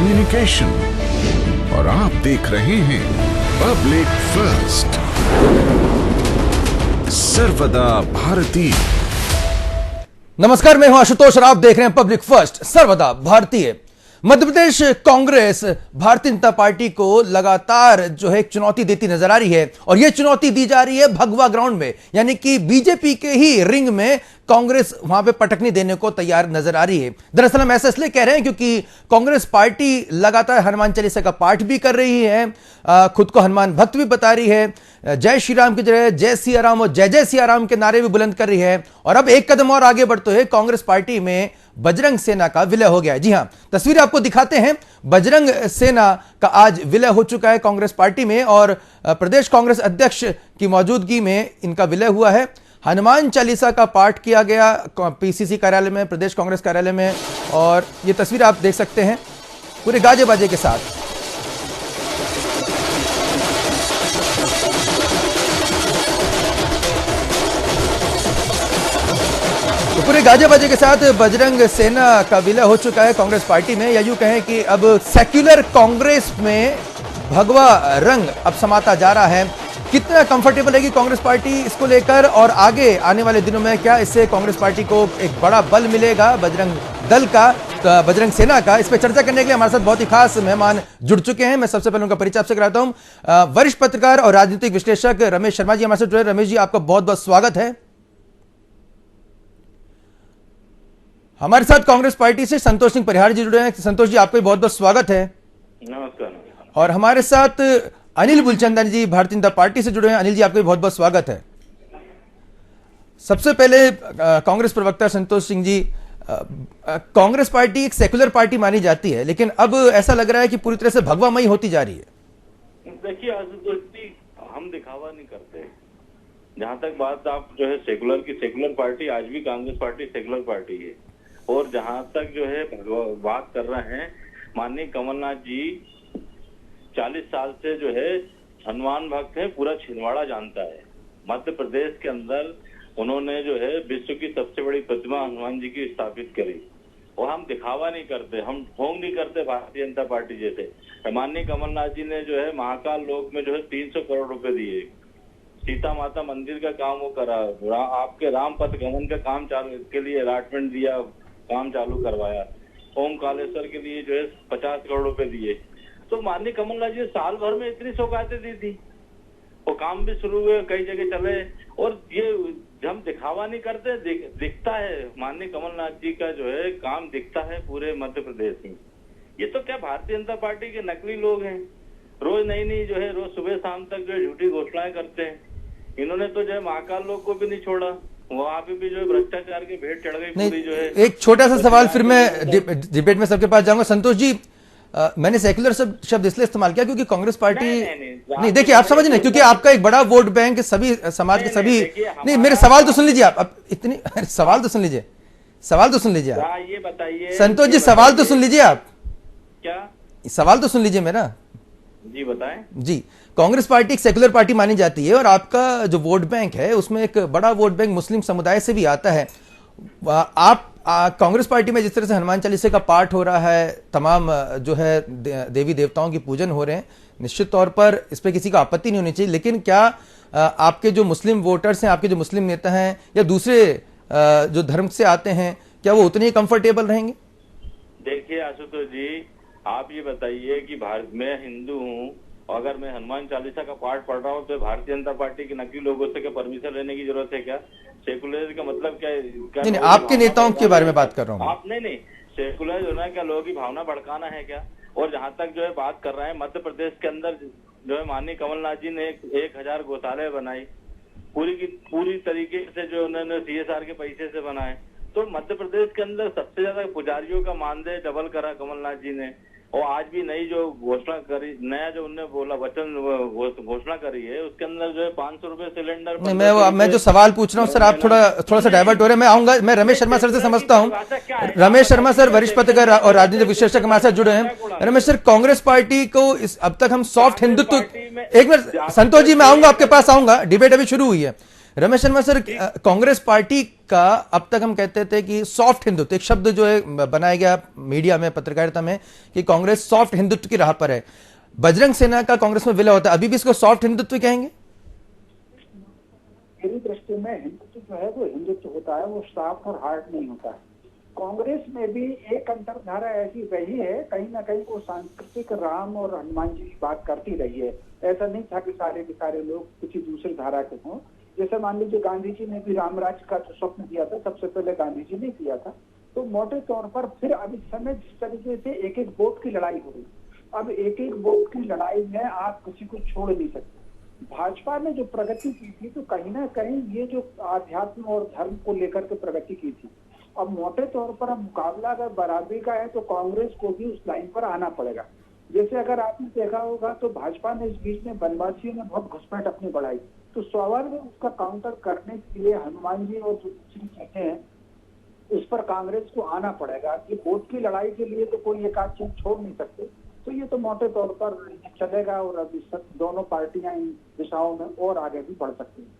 Communication और आप देख रहे हैं पब्लिक फर्स्ट, सर्वदा भारतीय। नमस्कार, मैं हूं आशुतोष और आप देख रहे हैं पब्लिक फर्स्ट, सर्वदा भारतीय। मध्य प्रदेश कांग्रेस भारतीय जनता पार्टी को लगातार जो है एक चुनौती देती नजर आ रही है और यह चुनौती दी जा रही है भगवा ग्राउंड में, यानी कि बीजेपी के ही रिंग में कांग्रेस वहां पे पटकनी देने को तैयार नजर आ रही है। दरअसल हम ऐसा इसलिए कह रहे हैं क्योंकि कांग्रेस पार्टी लगातार हनुमान चालीसा का पाठ भी कर रही है, खुद को हनुमान भक्त भी बता रही है, जय श्री राम की जगह जय सिया राम और जय जय सिया राम के नारे भी बुलंद कर रही है। और अब एक कदम और आगे बढ़ते हुए कांग्रेस पार्टी में बजरंग सेना का विलय हो गया है। जी हां, तस्वीरें आपको दिखाते हैं। बजरंग सेना का आज विलय हो चुका है कांग्रेस पार्टी में और प्रदेश कांग्रेस अध्यक्ष की मौजूदगी में इनका विलय हुआ है। हनुमान चालीसा का पाठ किया गया पीसीसी कार्यालय में, प्रदेश कांग्रेस कार्यालय में, और ये तस्वीर आप देख सकते हैं पूरे गाजे बाजे के साथ। तो पूरे गाजे बाजे के साथ बजरंग सेना का विलय हो चुका है कांग्रेस पार्टी में, या यूं कहें कि अब सेक्युलर कांग्रेस में भगवा रंग अब समाता जा रहा है। कितना कंफर्टेबल है कि कांग्रेस पार्टी इसको लेकर, और आगे आने वाले दिनों में क्या इससे कांग्रेस पार्टी को एक बड़ा बल मिलेगा बजरंग दल का, बजरंग सेना का, इस पर चर्चा करने के लिए हमारे साथ बहुत ही खास मेहमान जुड़ चुके हैं। मैं सबसे पहले उनका परिचय आपसे कराता हूं। वरिष्ठ पत्रकार और राजनीतिक विश्लेषक रमेश शर्मा जी हमारे साथ जुड़े। रमेश जी, आपका बहुत बहुत स्वागत है। हमारे साथ कांग्रेस पार्टी से संतोष सिंह परिहार जी जुड़े हैं। संतोष जी, आपका भी बहुत बहुत स्वागत है। नमस्कार। और हमारे साथ अनिल बुलचंदन जी भारतीय जनता पार्टी से जुड़े हैं। अनिल जी, आपका भी बहुत बहुत स्वागत है। सबसे पहले कांग्रेस प्रवक्ता संतोष सिंह जी, कांग्रेस पार्टी एक सेकुलर पार्टी मानी जाती है, लेकिन अब ऐसा लग रहा है कि पूरी तरह से भगवामयी होती जा रही है। देखिए आशुतोष जी, हम दिखावा नहीं करते। जहां तक बात आप जो है सेकुलर की, सेकुलर पार्टी आज भी कांग्रेस पार्टी सेकुलर पार्टी है। और जहां तक जो है बात कर रहे हैं, माननीय कमलनाथ जी 40 साल से जो है हनुमान भक्त है, पूरा छिंदवाड़ा जानता है। मध्य प्रदेश के अंदर उन्होंने जो है विश्व की सबसे बड़ी प्रतिमा हनुमान जी की स्थापित करी। और हम दिखावा नहीं करते, हम ढोंग नहीं करते भारतीय जनता पार्टी जैसे। माननीय कमलनाथ जी ने जो है महाकाल लोक में जो है 300 करोड़ रुपए दिए, सीता माता मंदिर का काम वो करा, आपके राम पथ गमन का काम चालू के लिए अलॉटमेंट दिया, काम चालू करवाया, ओम कालेश्वर के लिए जो है 50 करोड़ रुपए दिए। तो माननीय कमलनाथ जी साल भर में इतनी सौगातें दी थी, वो काम भी शुरू हुए, कई जगह चले। और ये हम दिखावा नहीं करते, दिखता है माननीय कमलनाथ जी का जो है काम दिखता है पूरे मध्य प्रदेश में। ये तो क्या भारतीय जनता पार्टी के नकली लोग हैं, रोज नई नई जो है रोज सुबह शाम तक जो है झूठी घोषणाएं करते हैं। इन्होंने तो जो है महाकाल लोक को भी नहीं छोड़ा, वहां पे भी जो है भ्रष्टाचार की भेंट चढ़ गई पूरी जो है। एक छोटा सा सवाल, फिर मैं डिबेट में सबके पास जाऊंगा। संतोष जी, मैंने सेक्युलर शब्द इसलिए इस्तेमाल किया क्योंकि कांग्रेस पार्टी नहीं देखिए, आप समझ नहीं, क्योंकि आपका एक बड़ा वोट बैंक सभी समाज के सभी नहीं, मेरे सवाल तो सुन लीजिए आप इतनी सवाल तो सुन लीजिए, सवाल तो सुन लीजिए आप। ये बताइए संतोष जी, सवाल तो सुन लीजिए आप। क्या सवाल तो सुन लीजिए मेरा जी, बताएं जी। कांग्रेस पार्टी एक सेकुलर पार्टी मानी जाती है और आपका जो वोट बैंक है उसमें एक बड़ा वोट बैंक मुस्लिम समुदाय से भी आता है। आप कांग्रेस पार्टी में जिस तरह से हनुमान चालीसा का पाठ हो रहा है, तमाम जो है देवी देवताओं की पूजन हो रहे हैं, निश्चित तौर पर इस पर किसी को आपत्ति नहीं होनी चाहिए, लेकिन क्या आपके जो मुस्लिम वोटर्स हैं, आपके जो मुस्लिम नेता हैं या दूसरे जो धर्म से आते हैं, क्या वो उतने ही कंफर्टेबल रहेंगे? देखिए आशुतोष जी, आप ये बताइए कि भारत में हिंदू हूँ, अगर मैं हनुमान चालीसा का पाठ पढ़ रहा हूँ तो भारतीय जनता पार्टी के नकली लोगों से क्या परमिशन लेने की जरूरत है क्या? सेकुलर का मतलब क्या है? नहीं, आपके नेताओं के बारे में बात कर रहा हूँ। आप नहीं, सेकुलर जो है क्या लोगों की भावना भड़काना है क्या? और जहाँ तक जो है बात कर रहे हैं, मध्य प्रदेश के अंदर जो है माननीय कमलनाथ जी ने 1000 गौशाले बनाई, पूरी तरीके से जो उन्होंने CSR के पैसे से बनाए। तो मध्य प्रदेश के अंदर सबसे ज्यादा पुजारियों का मानदेय डबल करा कमलनाथ जी ने। और आज भी नई जो घोषणा करी, नया जो उन्होंने बोला वचन घोषणा करी है, उसके अंदर जो है 500 रुपए सिलेंडर। मैं जो सवाल पूछ रहा हूँ सर, आप थोड़ा सा डाइवर्ट हो रहे हैं। मैं आऊंगा, मैं रमेश शर्मा सर से समझता हूँ। रमेश शर्मा सर वरिष्ठ पत्रकार और राजनीतिक विश्लेषक हमारे साथ जुड़े हैं। रमेश सर, कांग्रेस पार्टी को अब तक हम सॉफ्ट हिंदुत्व, एक मिनट संतोष जी, मैं आऊंगा, आपके पास आऊंगा, डिबेट अभी शुरू हुई है। रमेश शर्मा सर, कांग्रेस पार्टी का अब तक हम कहते थे कि सॉफ्ट हिंदुत्व, एक शब्द जो है बनाया गया मीडिया में, पत्रकारिता में, कि कांग्रेस सॉफ्ट हिंदुत्व की राह पर है। बजरंग सेना का कांग्रेस में विलय होता है, अभी भी इसको सॉफ्ट हिंदुत्व कहेंगे? मेरी दृष्टि में हिंदुत्व जो है वो हिंदुत्व होता है, वो सॉफ्ट और हार्ड नहीं होता है। कांग्रेस में भी एक अंतरधारा ऐसी रही है, कहीं ना कहीं वो सांस्कृतिक राम और हनुमान जी की बात करती रही है। ऐसा नहीं था कि सारे के सारे लोग किसी दूसरी धारा के हों। जैसे मान लीजिए गांधी जी ने भी रामराज का जो स्वप्न दिया था, सबसे पहले गांधी जी ने किया था। तो मोटे तौर पर फिर अब इस समय जिस तरीके से एक एक वोट की लड़ाई हो रही, अब एक एक वोट की लड़ाई में आप किसी को छोड़ नहीं सकते। भाजपा ने जो प्रगति की थी, तो कहीं ना कहीं ये जो आध्यात्म और धर्म को लेकर के प्रगति की थी, अब मोटे तौर पर अब मुकाबला अगर बराबरी का है तो कांग्रेस को भी उस लाइन पर आना पड़ेगा। जैसे अगर आपने देखा होगा तो भाजपा ने इस बीच में वनवासियों ने बहुत घुसपैठ अपनी बढ़ाई, तो स्वाभाविक उसका काउंटर करने के लिए हनुमान जी और जो दूसरी चीजें हैं उस पर कांग्रेस को आना पड़ेगा। कि वोट की लड़ाई के लिए तो कोई एक आध चीज छोड़ नहीं सकते। तो ये तो मोटे तौर पर चलेगा और अभी दोनों पार्टियां इन दिशाओं में और आगे भी बढ़ सकती हैं।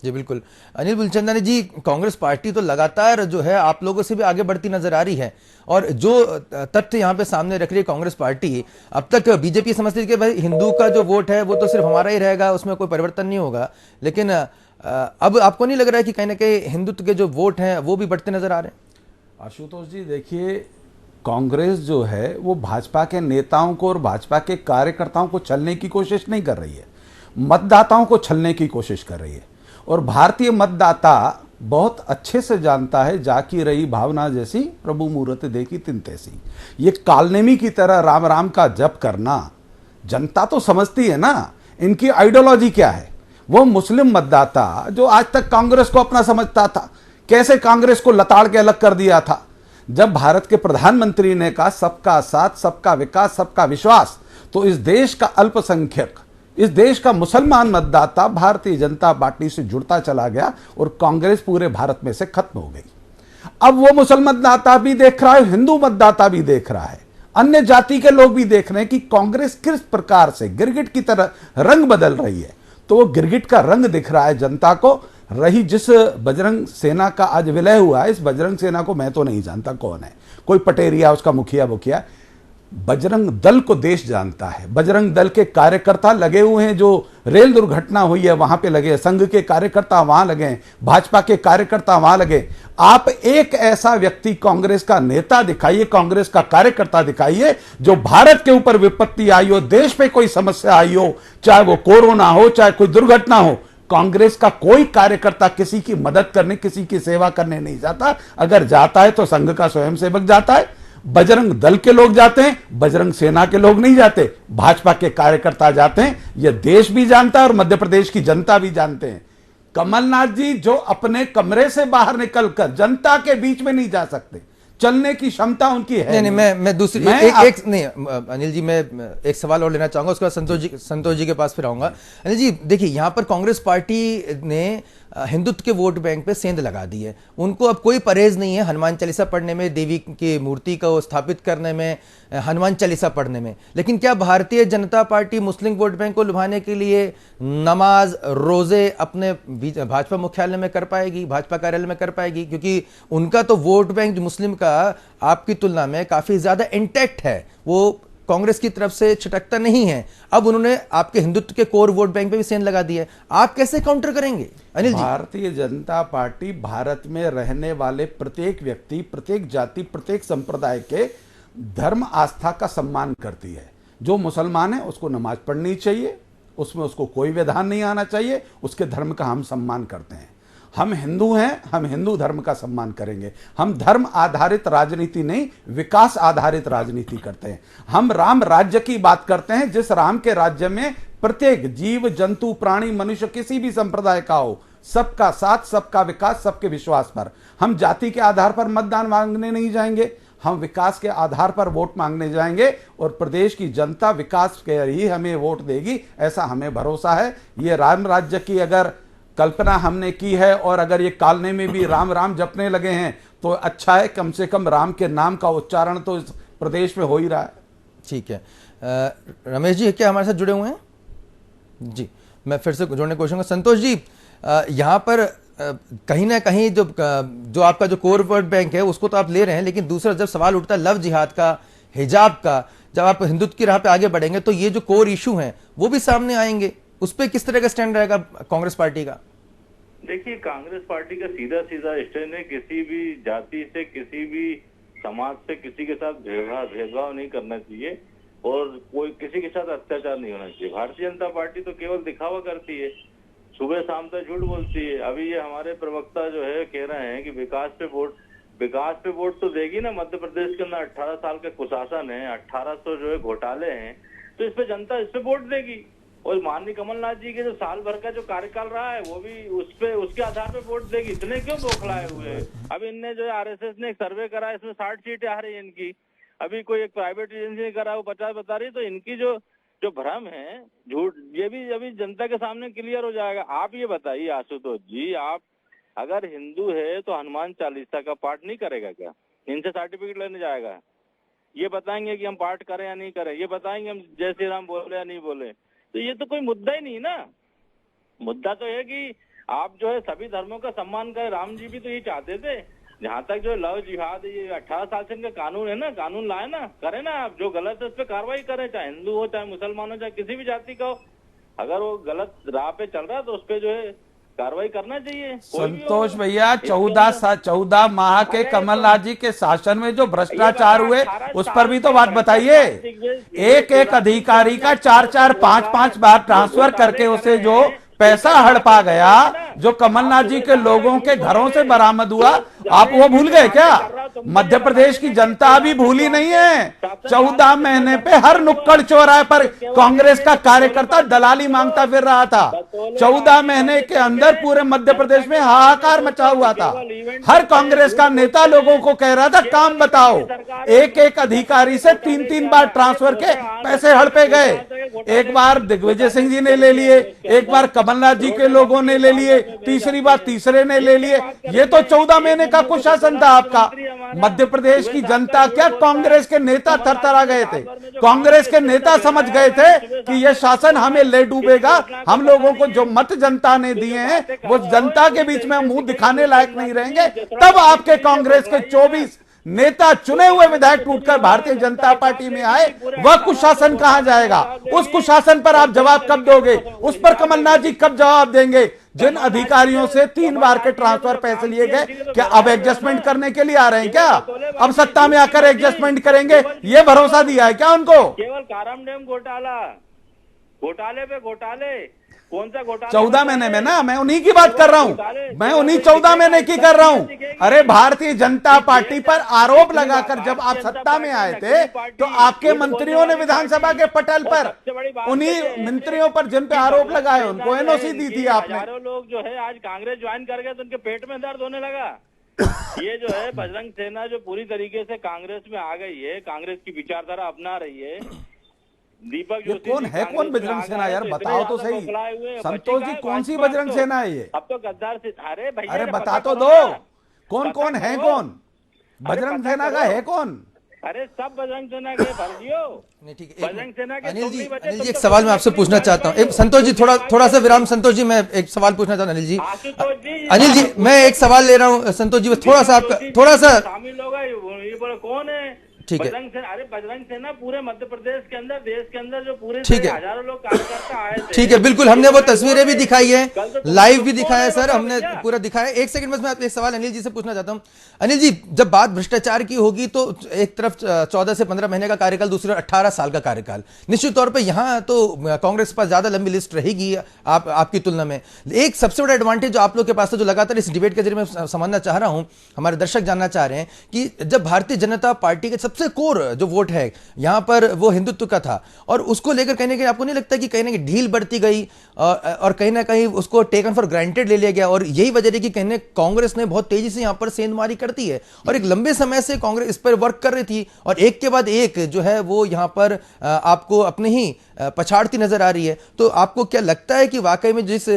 जी बिल्कुल। अनिल बुलचंदानी जी, कांग्रेस पार्टी तो लगातार जो है आप लोगों से भी आगे बढ़ती नजर आ रही है, और जो तथ्य यहाँ पे सामने रख रही है कांग्रेस पार्टी, अब तक बीजेपी समझती है कि भाई हिंदू का जो वोट है वो तो सिर्फ हमारा ही रहेगा, उसमें कोई परिवर्तन नहीं होगा। लेकिन अब आपको नहीं लग रहा है कि कहीं ना कहीं हिंदुत्व के जो वोट हैं वो भी बढ़ते नजर आ रहे हैं? आशुतोष जी देखिए, कांग्रेस जो है वो भाजपा के नेताओं को और भाजपा के कार्यकर्ताओं को छलने की कोशिश नहीं कर रही है, मतदाताओं को छलने की कोशिश कर रही है। और भारतीय मतदाता बहुत अच्छे से जानता है, जाकी रही भावना जैसी प्रभु मूरत देखी तिन तैसी। ये कालनेमी की तरह राम राम का जप करना जनता तो समझती है ना, इनकी आइडियोलॉजी क्या है। वो मुस्लिम मतदाता जो आज तक कांग्रेस को अपना समझता था, कैसे कांग्रेस को लताड़ के अलग कर दिया था। जब भारत के प्रधानमंत्री ने कहा सबका साथ, सबका विकास, सबका विश्वास, तो इस देश का अल्पसंख्यक, इस देश का मुसलमान मतदाता भारतीय जनता पार्टी से जुड़ता चला गया और कांग्रेस पूरे भारत में से खत्म हो गई। अब वो मुसलमान मतदाता भी देख रहा है, हिंदू मतदाता भी देख रहा है, अन्य जाति के लोग भी देख रहे हैं कि कांग्रेस किस प्रकार से गिरगिट की तरह रंग बदल रही है। तो वो गिरगिट का रंग दिख रहा है जनता को। रही जिस बजरंग सेना का आज विलय हुआ है, इस बजरंग सेना को मैं तो नहीं जानता कौन है, कोई पटेरिया उसका मुखिया बुखिया। बजरंग दल को देश जानता है। बजरंग दल के कार्यकर्ता लगे हुए हैं, जो रेल दुर्घटना हुई है वहां पे लगे, संघ के कार्यकर्ता वहां लगे, भाजपा के कार्यकर्ता वहां लगे। आप एक ऐसा व्यक्ति कांग्रेस का नेता दिखाइए, कांग्रेस का कार्यकर्ता दिखाइए जो भारत के ऊपर विपत्ति आई हो, देश पे कोई समस्या आई हो, चाहे वो कोरोना हो, चाहे कोई दुर्घटना हो, कांग्रेस का कोई कार्यकर्ता किसी की मदद करने, किसी की सेवा करने नहीं जाता। अगर जाता है तो संघ का स्वयंसेवक जाता है, बजरंग दल के लोग जाते हैं, बजरंग सेना के लोग नहीं जाते, भाजपा के कार्यकर्ता जाते हैं। यह देश भी जानता है और मध्य प्रदेश की जनता भी जानते हैं। कमलनाथ जी जो अपने कमरे से बाहर निकलकर जनता के बीच में नहीं जा सकते, चलने की क्षमता उनकी है। नहीं, मैं दूसरी नहीं अनिल जी, मैं एक सवाल और लेना चाहूंगा, उसके बाद संतोष जी के पास फिर आऊंगा। अनिल जी देखिए, यहां पर कांग्रेस पार्टी ने हिंदुत्व के वोट बैंक पे सेंध लगा दी है। उनको अब कोई परहेज नहीं है हनुमान चालीसा पढ़ने में, देवी की मूर्ति को स्थापित करने में, हनुमान चालीसा पढ़ने में। लेकिन क्या भारतीय जनता पार्टी मुस्लिम वोट बैंक को लुभाने के लिए नमाज रोजे अपने भाजपा मुख्यालय में कर पाएगी, भाजपा कार्यालय में कर पाएगी? क्योंकि उनका तो वोट बैंक मुस्लिम का आपकी तुलना में काफी ज्यादा इंटैक्ट है, वो कांग्रेस की तरफ से छिटकता नहीं है। अब उन्होंने आपके हिंदुत्व के कोर वोट बैंक पे भी सेंध लगा दी है, आप कैसे काउंटर करेंगे अनिल जी? भारतीय जनता पार्टी भारत में रहने वाले प्रत्येक व्यक्ति, प्रत्येक जाति, प्रत्येक संप्रदाय के धर्म आस्था का सम्मान करती है। जो मुसलमान है उसको नमाज पढ़नी चाहिए, उसमें उसको कोई विधान नहीं आना चाहिए, उसके धर्म का हम सम्मान करते हैं। हम हिंदू हैं, हम हिंदू धर्म का सम्मान करेंगे। हम धर्म आधारित राजनीति नहीं, विकास आधारित राजनीति करते हैं। हम राम राज्य की बात करते हैं, जिस राम के राज्य में प्रत्येक जीव, जंतु, प्राणी, मनुष्य किसी भी संप्रदाय का हो, सबका साथ, सबका विकास, सबके विश्वास पर। हम जाति के आधार पर मतदान मांगने नहीं जाएंगे, हम विकास के आधार पर वोट मांगने जाएंगे और प्रदेश की जनता विकास के ही हमें वोट देगी, ऐसा हमें भरोसा है। ये राम राज्य की अगर कल्पना हमने की है और अगर ये कालने में भी राम राम जपने लगे हैं तो अच्छा है, कम से कम राम के नाम का उच्चारण तो इस प्रदेश में हो ही रहा है। ठीक है। रमेश जी क्या हमारे साथ जुड़े हुए हैं? जी मैं फिर से जोड़ने की कोशिश करूंगा। संतोष जी, यहाँ पर कहीं ना कहीं जो आपका जो कोर वोट बैंक है उसको तो आप ले रहे हैं, लेकिन दूसरा जब सवाल उठता है लव जिहाद का, हिजाब का, जब आप हिंदुत्व की राह पे आगे बढ़ेंगे तो ये जो कोर इशू हैं वो भी सामने आएंगे। उस पर किस तरह का स्टैंड रहेगा कांग्रेस पार्टी का? देखिए, कांग्रेस पार्टी का सीधा सीधा स्टैंड है, किसी भी जाति से, किसी भी समाज से किसी के साथ भेदभाव नहीं करना चाहिए और कोई किसी के साथ अत्याचार नहीं होना चाहिए। भारतीय जनता पार्टी तो केवल दिखावा करती है, सुबह शाम तक झूठ बोलती है। अभी ये हमारे प्रवक्ता जो है कह रहे हैं कि विकास पे वोट तो देगी ना। मध्य प्रदेश के अंदर 18 साल का कुशासन है, 1800 जो है घोटाले हैं, तो इस पे जनता इस पे वोट देगी। और माननीय कमलनाथ जी के जो साल भर का जो कार्यकाल रहा है वो भी उसके आधार पे वोट देगी। इतने क्यों बौखलाए हुए हैं? अब इनने जो आरएसएस ने एक सर्वे करा, इसमें 60 सीटें आ रही है इनकी। अभी कोई एक प्राइवेट एजेंसी ने करा, वो 50 बता रही है। तो इनकी जो भ्रम है, झूठ, ये भी अभी जनता के सामने क्लियर हो जाएगा। आप ये बताइए आशुतोष जी, आप अगर हिंदू है तो हनुमान चालीसा का पाठ नहीं करेगा क्या? इनसे सर्टिफिकेट लेने जाएगा? ये बताएंगे कि हम पाठ करें या नहीं करें? ये बताएंगे हम जय श्री राम बोले या नहीं बोले? तो ये तो कोई मुद्दा ही नहीं ना। मुद्दा तो है कि आप जो है सभी धर्मों का सम्मान करें। राम जी भी तो ये चाहते थे। जहाँ तक जो लव जिहाद, ये 18 साल से इनका कानून है ना, कानून लाए ना, करें ना आप। जो गलत है उस पर कार्रवाई करें, चाहे हिंदू हो, चाहे मुसलमान हो, चाहे किसी भी जाति का हो। अगर वो गलत राह पे चल रहा है तो उस पर जो है कार्रवाई करना चाहिए। संतोष भैया, 14 माह के कमलनाथ जी के शासन में जो भ्रष्टाचार हुए उस पर भी तो बात बताइए। एक अधिकारी का 4-4, 5-5 बार ट्रांसफर करके उसे जो पैसा हड़पा गया, जो कमलनाथ जी के लोगों के घरों से बरामद हुआ, आप वो भूल गए क्या? मध्य प्रदेश की जनता अभी भूली नहीं है। 14 महीने पे हर नुक्कड़ चौराहे पर कांग्रेस का कार्यकर्ता दलाली मांगता फिर रहा था। 14 महीने के अंदर पूरे मध्य प्रदेश में हाहाकार मचा हुआ था। हर कांग्रेस का नेता लोगों को कह रहा था काम बताओ। एक अधिकारी से 3-3 बार ट्रांसफर के पैसे हड़पे गए। एक बार दिग्विजय सिंह जी ने ले लिए, एक बार कमलनाथ जी के लोगों ने ले लिए, तीसरी बार तीसरे ने ले लिए। ये तो 14 महीने का कुशासन था आपका। मध्य प्रदेश की जनता क्या, कांग्रेस के नेता थरथरा गए थे। कांग्रेस के नेता समझ गए थे कि यह शासन हमें ले डूबेगा। हम लोगों को जो मत जनता ने दिए हैं वो जनता के बीच में मुंह दिखाने लायक नहीं रहेंगे। तब आपके कांग्रेस के 24 नेता, चुने हुए विधायक टूटकर भारतीय जनता पार्टी में आए। वह कुशासन कहां जाएगा? उस कुशासन पर आप जवाब कब दोगे? उस पर कमलनाथ जी कब जवाब देंगे? जिन अधिकारियों से 3 बार के ट्रांसफर पैसे लिए गए, क्या अब एडजस्टमेंट करने के लिए आ रहे हैं क्या? अब सत्ता में आकर एडजस्टमेंट करेंगे, ये भरोसा दिया है क्या उनको? केवल कारम डैम घोटाले पे घोटाले, कौन सा घोटाला? 14 महीने में ना, मैं उन्हीं की बात कर रहा हूं। मैं उन्हीं 14 महीने की कर रहा हूं। अरे भारतीय जनता पार्टी पर आरोप लगाकर जब आप सत्ता में आए थे तो आपके मंत्रियों ने विधानसभा के पटल पर, उन्हीं मंत्रियों पर जिन पे आरोप लगाए उनको एनओसी दी थी आपने। हजारों लोग जो है आज कांग्रेस ज्वाइन कर गए तो उनके पेट में दर्द होने लगा। ये जो है बजरंग सेना जो पूरी तरीके से कांग्रेस में आ गई है, कांग्रेस की विचारधारा अपना रही है। दीपक ये कौन है? कौन बजरंग सेना यार, बताओ तो सही। संतोष जी, कौन सी बजरंग सेना है ये? अब तो गद्दार से, अरे भैया, अरे बता तो दो, कौन कौन है? कौन बजरंग सेना का है? कौन? अरे सब बजरंग सेना के भरजियो। नहीं, ठीक है। बजरंग सेना के अनिल जी एक सवाल मैं आपसे पूछना चाहता हूँ। संतोष जी थोड़ा सा विराम। संतोष जी, मैं एक सवाल पूछना चाहता हूँ। अनिल जी मैं एक सवाल ले रहा हूँ। संतोष जी थोड़ा सा शामिल होगा। ये बोले कौन है? ठीक है। अरे बजरंग सेना पूरे मध्य प्रदेश के अंदर, देश के अंदर जो पूरे ठीक है, हजारों लोग कार्यकर्ता आए थे। ठीक है, बिल्कुल। हमने वो तस्वीरें भी दिखाई है, लाइव भी दिखाया है सर, हमने पूरा दिखाया है। एक सेकंड बस मैं एक सवाल अनिल जी से पूछना चाहता हूं। अनिल जी, जब बात भ्रष्टाचार की होगी तो एक तरफ 14 से 15 महीने का कार्यकाल, दूसरी 18 साल का कार्यकाल, निश्चित तौर पर यहां तो कांग्रेस के पास ज्यादा लंबी लिस्ट रहेगी आपकी तुलना में। एक सबसे बड़ा एडवांटेज जो आप लोग के पास है, जो लगातार इस डिबेट के जरिए मैं समझना चाह रहा हूं, हमारे दर्शक जानना चाह रहे हैं कि जब भारतीय जनता पार्टी के सबसे कोर जो वोट है यहां पर वो हिंदुत्व का था, और उसको लेकर कहीं ना कहीं आपको नहीं लगता कि कहीं ना कहीं ढील बढ़ती गई और कहीं ना कहीं उसको टेकन फॉर ग्रांटेड ले लिया गया? और यही वजह है कि कहने कांग्रेस ने बहुत तेजी से यहां पर सेंधमारी करती है और एक लंबे समय से कांग्रेस इस पर वर्क कर रही थी और एक के बाद एक जो है वो यहां पर आपको अपने ही पछाड़ती नजर आ रही है। तो आपको क्या लगता है कि वाकई में जिस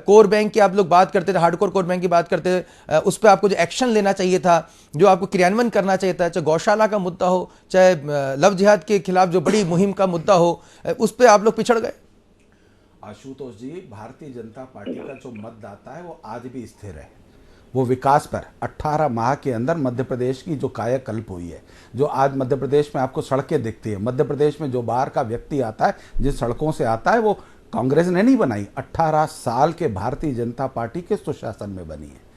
कोर बैंक की आप लोग बात करते थे, हार्डकोर कोर बैंक की बात करते थे, उस पर आपको जो एक्शन लेना चाहिए था, जो आपको क्रियान्वयन करना चाहिए था, चाहे गौशाला का मुद्दा हो, चाहे लव जिहाद के खिलाफ जो बड़ी मुहिम का मुद्दा हो, उस पर आप लोग पिछड़ गए? आशुतोष जी, भारतीय जनता पार्टी का जो मतदाता है वो आज भी स्थिर है। वो विकास पर 18 माह के अंदर मध्य प्रदेश की जो कायाकल्प हुई है, जो आज मध्य प्रदेश में आपको सड़कें दिखती है, मध्य प्रदेश में जो बाहर का व्यक्ति आता है जिन सड़कों से आता है वो कांग्रेस ने नहीं बनाई, 18 साल के भारतीय जनता पार्टी के सुशासन में बनी है।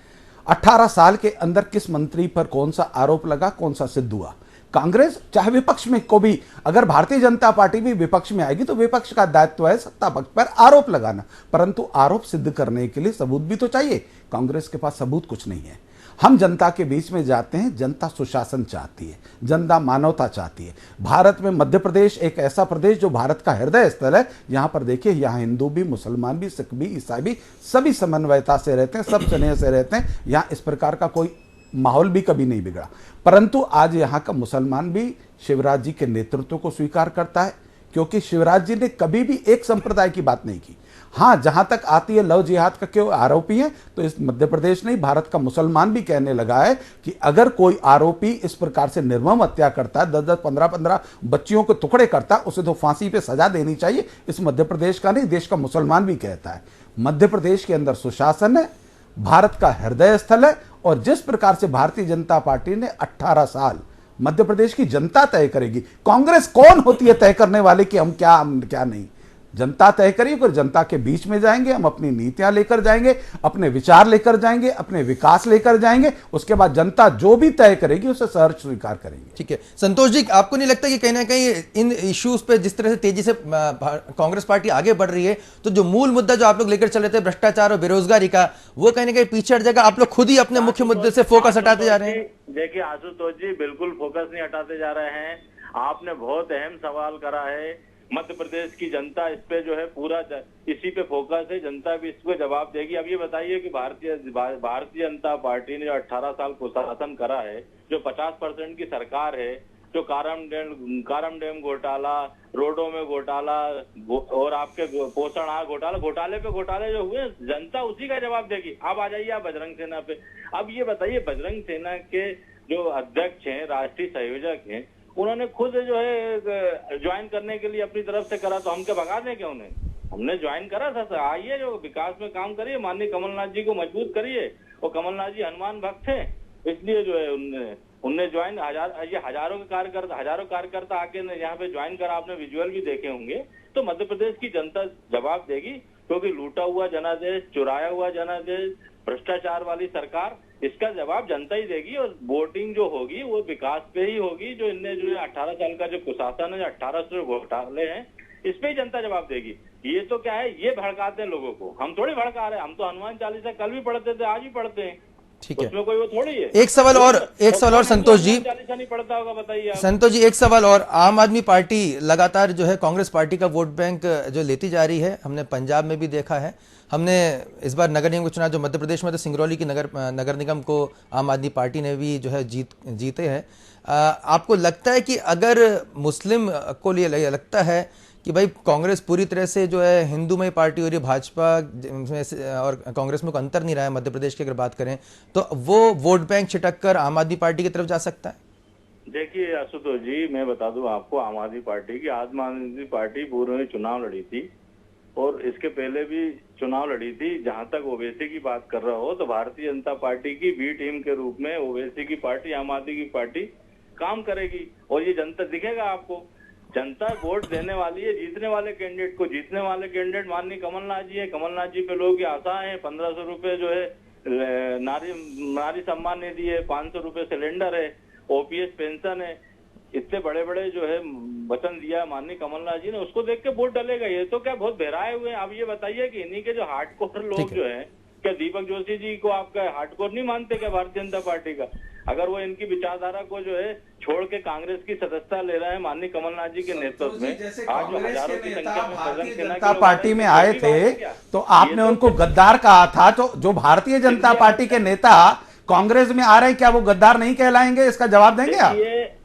18 साल के अंदर किस मंत्री पर कौन सा आरोप लगा, कौन सा सिद्ध हुआ? कांग्रेस चाहे विपक्ष में को भी, अगर भारतीय जनता पार्टी भी विपक्ष में आएगी तो विपक्ष का दायित्व है सत्ता पक्ष पर आरोप लगाना, परंतु आरोप सिद्ध करने के लिए सबूत भी तो चाहिए। कांग्रेस के पास सबूत कुछ नहीं है। हम जनता के बीच में जाते हैं, जनता सुशासन चाहती है, जनता मानवता चाहती है। भारत में मध्य प्रदेश एक ऐसा प्रदेश जो भारत का हृदय स्थल है। यहाँ पर देखिए, यहाँ हिंदू भी, मुसलमान भी, सिख भी, ईसाई भी, सभी समन्वयता से रहते हैं, सब स्नेह से रहते हैं। यहाँ इस प्रकार का कोई माहौल भी कभी नहीं बिगड़ा। परंतु आज यहाँ का मुसलमान भी शिवराज जी के नेतृत्व को स्वीकार करता है, क्योंकि शिवराज जी ने कभी भी एक संप्रदाय की बात नहीं की। हाँ, जहां तक आती है लव जिहाद का क्यों आरोपी है, तो इस मध्य प्रदेश नहीं, भारत का मुसलमान भी कहने लगा है कि अगर कोई आरोपी इस प्रकार से निर्मम हत्या करता है, 10-10, 15-15 बच्चियों के टुकड़े करता है, उसे तो फांसी पे सजा देनी चाहिए। इस मध्य प्रदेश का नहीं, देश का मुसलमान भी कहता है। मध्य प्रदेश के अंदर सुशासन है, भारत का हृदय स्थल है, और जिस प्रकार से भारतीय जनता पार्टी ने 18 साल मध्य प्रदेश की जनता तय करेगी। कांग्रेस कौन होती है तय करने वाले कि हम क्या नहीं? जनता तय करेगी, फिर जनता के बीच में जाएंगे, हम अपनी नीतियां लेकर जाएंगे, अपने विचार लेकर जाएंगे, अपने विकास लेकर जाएंगे। उसके बाद जनता जो भी तय करेगी उसे सहर्ष स्वीकार करेंगे। ठीक है संतोष जी, आपको नहीं लगता कि कहीं ना कहीं इन इश्यूज पे जिस तरह से तेजी से कांग्रेस पार्टी आगे बढ़ रही है, तो जो मूल मुद्दा जो आप लोग लेकर चले थे भ्रष्टाचार और बेरोजगारी का, वो कहीं ना कहीं पीछे हट जाएगा? आप लोग खुद ही अपने मुख्य मुद्दे से फोकस हटाते जा रहे हैं। देखिए आशुतोष जी, बिल्कुल फोकस नहीं हटाते जा रहे हैं। आपने बहुत अहम सवाल करा है। मध्य प्रदेश की जनता इस पे जो है पूरा इसी पे फोकस है, जनता भी इसको जवाब देगी। अब ये बताइए कि भारतीय जनता पार्टी ने जो 18 साल कुशासन करा है, जो 50% की सरकार है, जो कारम डैम घोटाला, रोडों में घोटाला और आपके पोषण आहार घोटाले पे घोटाले जो हुए, जनता उसी का जवाब देगी। अब आ जाइए आप बजरंग सेना पे। अब ये बताइए, बजरंग सेना के जो अध्यक्ष हैं, राष्ट्रीय संयोजक हैं, उन्होंने खुद जो है ज्वाइन करने के लिए अपनी तरफ से करा, तो हम क्या भगा दें क्या उन्हें? हमने ज्वाइन करा था। आइए जो विकास में काम करिए, माननीय कमलनाथ जी को मजबूत करिए। और कमलनाथ जी हनुमान भक्त थे, इसलिए जो है उनने ज्वाइन हजारों कार्यकर्ता आके यहाँ पे ज्वाइन करा। आपने विजुअल भी देखे होंगे। तो मध्य प्रदेश की जनता जवाब देगी, क्योंकि लूटा हुआ जनादेश, चुराया हुआ जनादेश, भ्रष्टाचार वाली सरकार, इसका जवाब जनता ही देगी। और वोटिंग जो होगी वो विकास पे ही होगी। जो इनने जो 18 साल का जो कुशासन है, 1800 घोटाले हैं, इस पे ही जनता जवाब देगी। ये तो क्या है, ये भड़काते हैं लोगों को। हम थोड़ी भड़का रहे हैं, हम तो हनुमान चालीसा कल भी पढ़ते थे, आज भी पढ़ते हैं। ठीक है, उसमें कोई वो थोड़ी है। एक सवाल और संतोष जी, चालीसा नहीं पढ़ता होगा, बताइए संतोष जी एक सवाल और। आम आदमी पार्टी लगातार जो है कांग्रेस पार्टी का वोट बैंक जो लेती जा रही है, हमने पंजाब में भी देखा है, हमने इस बार नगर निगम चुनाव जो मध्य प्रदेश में तो सिंगरौली की नगर निगम को आम आदमी पार्टी ने भी जो है जीते हैं। आपको लगता है कि अगर मुस्लिम को लिए लगता है कि भाई कांग्रेस पूरी तरह से जो है हिंदूमय पार्टी हो रही है, भाजपा और कांग्रेस में कोई अंतर नहीं रहा है मध्य प्रदेश की अगर बात करें, तो वो वोट बैंक छिटक कर आम आदमी पार्टी की तरफ जा सकता है? देखिए आशुतोष जी, मैं बता दूं आपको, आम आदमी पार्टी पूर्व में चुनाव लड़ी थी और इसके पहले भी चुनाव लड़ी थी। जहां तक ओवैसी की बात कर रहा हो, तो भारतीय जनता पार्टी की बी टीम के रूप में ओवैसी की पार्टी, आम आदमी की पार्टी काम करेगी। और ये जनता दिखेगा आपको, जनता वोट देने वाली है जीतने वाले कैंडिडेट को। जीतने वाले कैंडिडेट माननीय कमलनाथ जी है। कमलनाथ जी पे लोगों की आशा है। 1500 रुपए जो है नारी सम्मान निधि है, 500 रुपए सिलेंडर है, ओपीएस पेंशन है, इतने बड़े बड़े जो है वचन दिया माननीय कमलनाथ जी ने, उसको देख के वोट डालेगा। ये तो क्या बहुत बहराए हुए हैं। अब ये बताइए कि इन्हीं के जो हार्डकोर लोग जो है, क्या दीपक जोशी जी को आपका हार्डकोर नहीं मानते क्या भारतीय जनता पार्टी का? अगर वो इनकी विचारधारा को जो है छोड़ के कांग्रेस की सदस्यता ले रहे हैं माननीय कमलनाथ जी के नेतृत्व में, आज जो हजारों की संख्या में भारतीय जनता पार्टी में आए थे, तो आपने उनको गद्दार कहा था। तो जो भारतीय जनता पार्टी के नेता कांग्रेस में आ रहे हैं, क्या वो गद्दार नहीं कहलाएंगे? इसका जवाब देंगे आप?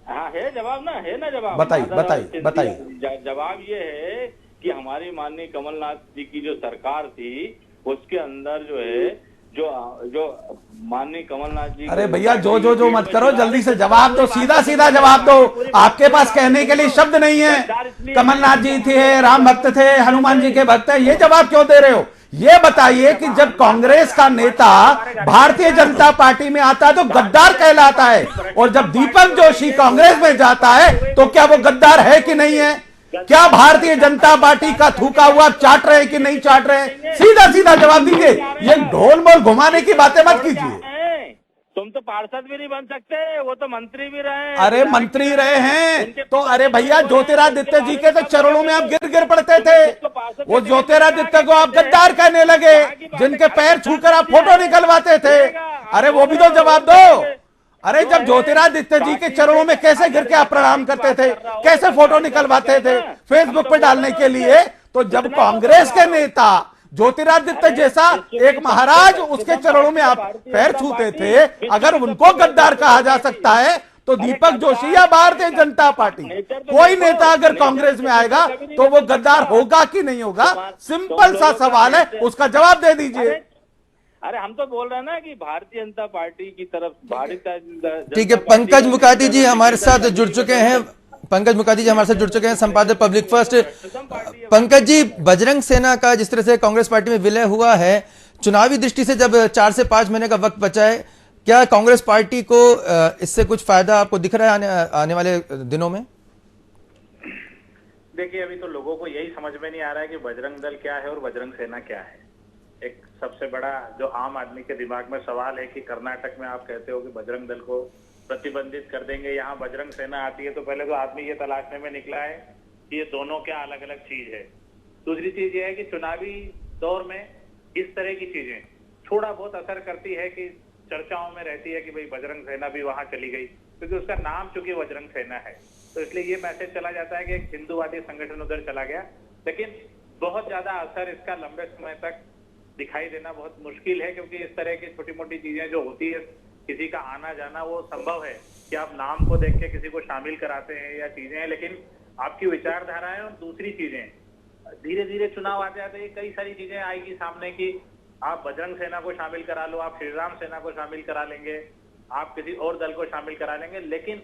हाँ है जवाब ना, है ना जवाब। बताइए। जवाब ये है कि हमारी माननीय कमलनाथ जी की जो सरकार थी, उसके अंदर जो है जो माननीय कमलनाथ जी, अरे भैया जो मत करो, जल्दी से जवाब दो, सीधा सीधा जवाब दो। आपके पास कहने के लिए शब्द नहीं है। कमलनाथ जी थे, राम भक्त थे, हनुमान जी के भक्त है, ये जवाब क्यों दे रहे हो? ये बताइए कि जब कांग्रेस का नेता भारतीय जनता पार्टी में आता है तो गद्दार कहलाता है, और जब दीपक जोशी कांग्रेस में जाता है तो क्या वो गद्दार है कि नहीं है? क्या भारतीय जनता पार्टी का थूका हुआ चाट रहे हैं कि नहीं चाट रहे हैं? सीधा सीधा जवाब दीजिए, ये ढोल मोल घुमाने की बातें मत कीजिए। तुम तो पार्षद भी नहीं बन सकते, वो तो मंत्री भी रहे। अरे मंत्री रहे हैं तो, अरे भैया ज्योतिरादित्य जी के तो चरणों में आप गिर गिर पड़ते थे। वो ज्योतिरादित्य को आप गद्दार कहने लगे, जिनके पैर छूकर आप फोटो निकलवाते थे। अरे वो भी तो जवाब दो। अरे जब ज्योतिरादित्य जी के चरणों में कैसे गिर के आप प्रणाम करते थे, कैसे फोटो निकलवाते थे फेसबुक पे डालने के लिए, तो जब कांग्रेस के नेता ज्योतिरादित्य जैसा एक महाराज उसके चरणों में आप पैर छूते थे, अगर उनको गद्दार कहा जा सकता है तो दीपक जोशी या भारतीय जनता पार्टी कोई नेता अगर कांग्रेस में आएगा तो वो गद्दार होगा कि नहीं होगा? सिंपल सा सवाल है, उसका जवाब दे दीजिए। अरे हम तो बोल रहे हैं ना कि भारतीय जनता पार्टी की तरफ ठीक है, पंकज मुकाती जी हमारे साथ जुड़ चुके हैं। पंकज मुकाती जी हमारे साथ जुड़ चुके हैं, संपादक पब्लिक फर्स्ट। पंकज जी, बजरंग सेना का जिस तरह से कांग्रेस पार्टी में विलय हुआ है, चुनावी दृष्टि से जब 4 से 5 महीने का वक्त बचा है, क्या कांग्रेस पार्टी को इससे कुछ फायदा आपको दिख रहा है आने वाले दिनों में? देखिए, अभी तो लोगों को यही समझ में नहीं आ रहा है कि बजरंग दल क्या है और बजरंग सेना क्या है। एक सबसे बड़ा जो आम आदमी के दिमाग में सवाल है कि कर्नाटक में आप कहते हो कि बजरंग दल को प्रतिबंधित कर देंगे, यहाँ बजरंग सेना आती है, तो पहले तो आदमी ये तलाशने में निकला है कि ये दोनों क्या अलग अलग चीज है। दूसरी चीज ये है कि चुनावी दौर में इस तरह की चीजें थोड़ा बहुत असर करती है कि चर्चाओं में रहती है कि भाई बजरंग सेना भी वहां चली गई, क्योंकि उसका नाम चूंकि बजरंग सेना है, तो इसलिए ये मैसेज चला जाता है कि एक हिंदूवादी संगठन उधर चला गया। लेकिन बहुत ज्यादा असर इसका लंबे समय तक दिखाई देना बहुत मुश्किल है, क्योंकि इस तरह की छोटी मोटी चीजें जो होती है, किसी का आना जाना, वो संभव है कि आप नाम को देख के किसी को शामिल कराते हैं या चीजें हैं, लेकिन आपकी विचारधाराएं और दूसरी चीजें धीरे धीरे चुनाव आते आते कई सारी चीजें आएगी सामने की आप बजरंग सेना को शामिल करा लो, आप श्री राम सेना को शामिल करा लेंगे, आप किसी और दल को शामिल करा लेंगे, लेकिन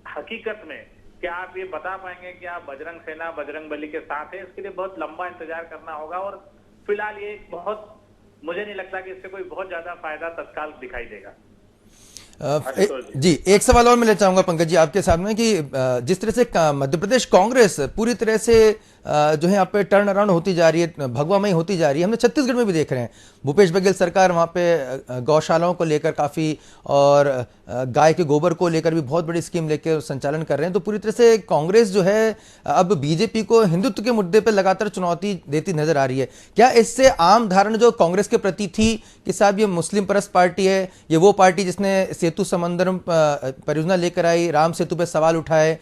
हकीकत में क्या आप ये बता पाएंगे कि आप बजरंग सेना बजरंगबली के साथ है? इसके लिए बहुत लंबा इंतजार करना होगा, और फिलहाल ये बहुत, मुझे नहीं लगता कि इससे कोई बहुत ज्यादा फायदा तत्काल दिखाई देगा। जी, एक सवाल और मैं ले चाहूंगा पंकज जी आपके सामने कि जिस तरह से मध्य प्रदेश कांग्रेस पूरी तरह से जो है यहाँ पे टर्न अराउंड होती जा रही है, भगवामयी होती जा रही है, हमने छत्तीसगढ़ में भी देख रहे हैं भूपेश बघेल सरकार वहाँ पे गौशालाओं को लेकर काफ़ी और गाय के गोबर को लेकर भी बहुत बड़ी स्कीम लेकर संचालन कर रहे हैं। तो पूरी तरह से कांग्रेस जो है अब बीजेपी को हिंदुत्व के मुद्दे पर लगातार चुनौती देती नजर आ रही है। क्या इससे आम धारणा जो कांग्रेस के प्रति थी कि साहब ये मुस्लिम परस्त पार्टी है, ये वो पार्टी जिसने सेतु समंदरम परियोजना लेकर आई, राम सेतु पे सवाल उठाए,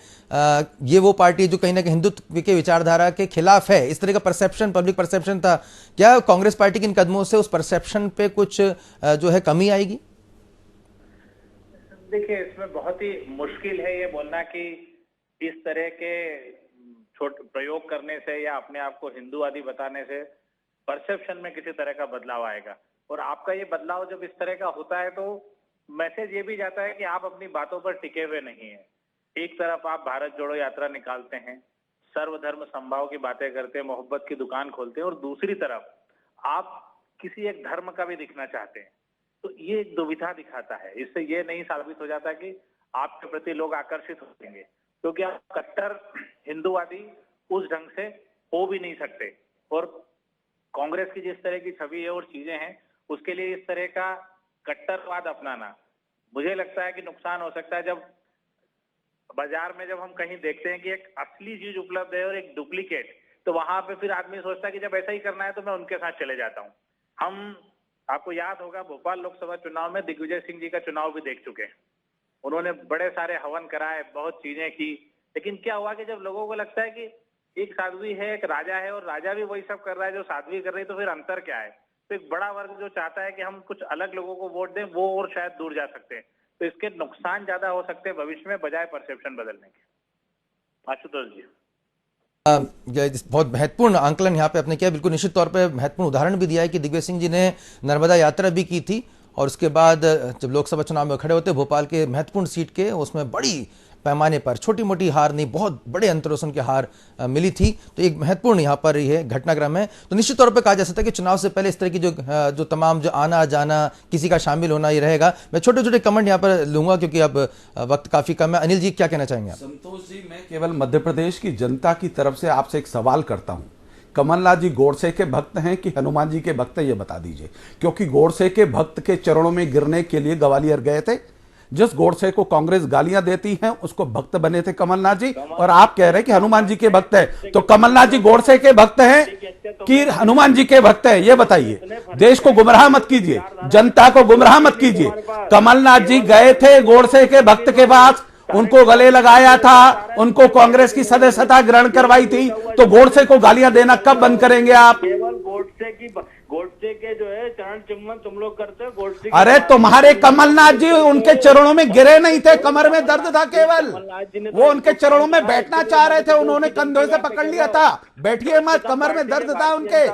ये वो पार्टी जो कहीं ना कहीं हिंदुत्व के विचारधारा के खिलाफ है, इस तरह का परसेप्शन, पब्लिक परसेप्शन था, क्या कांग्रेस पार्टी के इन कदमों से उस परसेप्शन पे कुछ जो है कमी आएगी? देखिए, इसमें बहुत ही मुश्किल है ये बोलना कि इस तरह के छोटे प्रयोग करने से या अपने आप को हिंदूवादी बताने से परसेप्शन में किसी तरह का बदलाव आएगा। और आपका ये बदलाव जब इस तरह का होता है तो मैसेज ये भी जाता है कि आप अपनी बातों पर टिके हुए नहीं है। एक तरफ आप भारत जोड़ो यात्रा निकालते हैं, सर्वधर्म संभाव की बातें करते हैं, मोहब्बत की दुकान खोलते हैं, और दूसरी तरफ आप किसी एक धर्म का भी दिखना चाहते हैं, तो ये एक दुविधा दिखाता है। इससे ये नहीं साबित हो जाता कि आपके प्रति लोग आकर्षित होंगे, क्योंकि आप कट्टर हिंदूवादी उस ढंग से हो भी नहीं सकते। और कांग्रेस की जिस तरह की छवि है और चीजें हैं, उसके लिए इस तरह का कट्टरवाद अपनाना मुझे लगता है कि नुकसान हो सकता है। जब बाजार में जब हम कहीं देखते हैं कि एक असली चीज उपलब्ध है और एक डुप्लीकेट, तो वहां पे फिर आदमी सोचता है कि जब ऐसा ही करना है तो मैं उनके साथ चले जाता हूं। हम, आपको याद होगा, भोपाल लोकसभा चुनाव में दिग्विजय सिंह जी का चुनाव भी देख चुके हैं। उन्होंने बड़े सारे हवन कराए, बहुत चीजें की, लेकिन क्या हुआ कि जब लोगों को लगता है कि एक साध्वी है, एक राजा है, और राजा भी वही सब कर रहा है जो साध्वी कर रही है, तो फिर अंतर क्या है? तो एक बड़ा वर्ग जो चाहता है कि हम कुछ अलग लोगों को वोट दें, वो और शायद दूर जा सकते हैं। तो इसके नुकसान ज्यादा हो सकते हैं भविष्य में, बजाय परसेप्शन बदलने के। आशुतोष जी। बहुत महत्वपूर्ण आंकलन यहाँ पे आपने किया, बिल्कुल निश्चित तौर पे महत्वपूर्ण उदाहरण भी दिया है कि दिग्विजय सिंह जी ने नर्मदा यात्रा भी की थी और उसके बाद जब लोकसभा चुनाव में खड़े होते भोपाल के महत्वपूर्ण सीट के, उसमें बड़ी पैमाने पर, छोटी मोटी हार नहीं, बहुत बड़े अंतरों से उनकी हार मिली थी। तो एक महत्वपूर्ण यहाँ पर यह घटनाक्रम है। तो निश्चित तौर पर कहा जा सकता है कि चुनाव से पहले इस तरह की जो तमाम जो आना जाना, किसी का शामिल होना ये रहेगा। मैं छोटे छोटे कमेंट यहाँ पर लूंगा क्योंकि अब वक्त काफी कम है। अनिल जी क्या कहना चाहेंगे आप? संतोष जी, मैं केवल मध्य प्रदेश की जनता की तरफ से आपसे एक सवाल करता हूं, कमलनाथ जी गोडसे के भक्त हैं कि हनुमान जी के भक्त हैं, ये बता दीजिए। क्योंकि गोडसे के भक्त के चरणों में गिरने के लिए ग्वालियर गए थे। जिस गोडसे को कांग्रेस गालियां देती है उसको भक्त बने थे कमलनाथ जी, और आप कह रहे हैं कि हनुमान जी के भक्त हैं। तो कमलनाथ जी गोडसे के भक्त हैं कि हनुमान जी के भक्त हैं, ये बताइए। देश को गुमराह मत कीजिए, जनता को गुमराह मत कीजिए। कमलनाथ जी गए थे गोडसे के भक्त के पास, उनको गले लगाया था, उनको कांग्रेस की सदस्यता ग्रहण करवाई थी। तो गोडसे को गालियां देना कब बंद करेंगे आप? केवल गोडसे के जो है चरण चुम्बन तुम लोग करते हो। गोडसे अरे तुम्हारे कमलनाथ जी उनके चरणों में गिरे नहीं थे, कमर में दर्द था केवल, वो उनके चरणों में बैठना चाह रहे थे, उन्होंने कंधों से पकड़ लिया था, बैठिए मत, कमर में दर्द था उनके,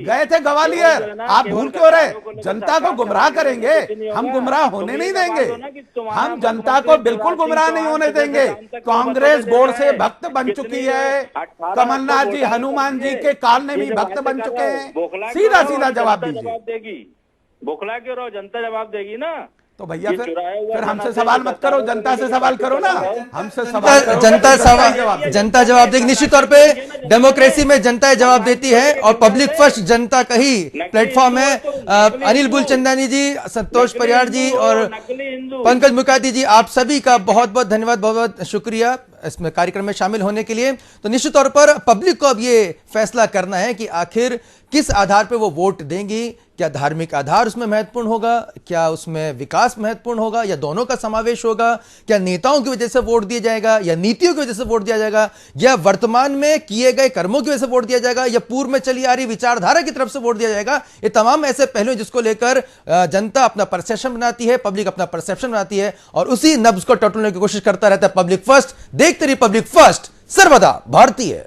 गए थे ग्वालियर। आप भूल क्यों रहे? जनता को गुमराह करेंगे, हम गुमराह होने नहीं देंगे, हम जनता को बिल्कुल गुमराह नहीं होने देंगे। कांग्रेस गोडसे भक्त बन चुकी है, कमलनाथ जी हनुमान जी के काल में भी भक्त बन चुके हैं। सीधा सीधा जवाब दीजिए। बौखला क्यों रहो? जनता जवाब देगी ना। तो भैया फिर हमसे सवाल मत करो, जनता से सवाल करो ना, हमसे सवाल करो। जनता जवाब देगी। निश्चित तौर पे डेमोक्रेसी में जनता जवाब देती है और पब्लिक फर्स्ट जनता का ही प्लेटफॉर्म है। अनिल बुलचंदानी जी, संतोष परियार जी और पंकज मुकाती जी, आप सभी का बहुत बहुत धन्यवाद, बहुत बहुत शुक्रिया इसमें कार्यक्रम में शामिल होने के लिए। तो निश्चित तौर पर पब्लिक को अब ये फैसला करना है कि आखिर किस आधार पे वो वोट देंगी। क्या धार्मिक आधार उसमें महत्वपूर्ण होगा, क्या उसमें विकास महत्वपूर्ण होगा, या दोनों का समावेश होगा? क्या नेताओं की वजह से वोट दिया जाएगा, या नीतियों की वजह से वोट दिया जाएगा, या वर्तमान में किए गए कर्मों की वजह से वोट दिया जाएगा, या पूर्व में चली आ रही विचारधारा की तरफ से वोट दिया जाएगा? ये तमाम ऐसे पहलू जिसको लेकर जनता अपना परसेप्शन बनाती है, पब्लिक अपना परसेप्शन बनाती है और उसी नब्ज को टटोलने की कोशिश करता रहता है पब्लिक फर्स्ट। देखते रहिए पब्लिक फर्स्ट, सर्वदा भारतीय।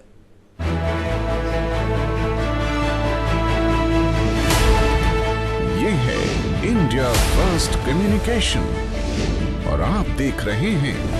ये है इंडिया फर्स्ट कम्युनिकेशन और आप देख रहे हैं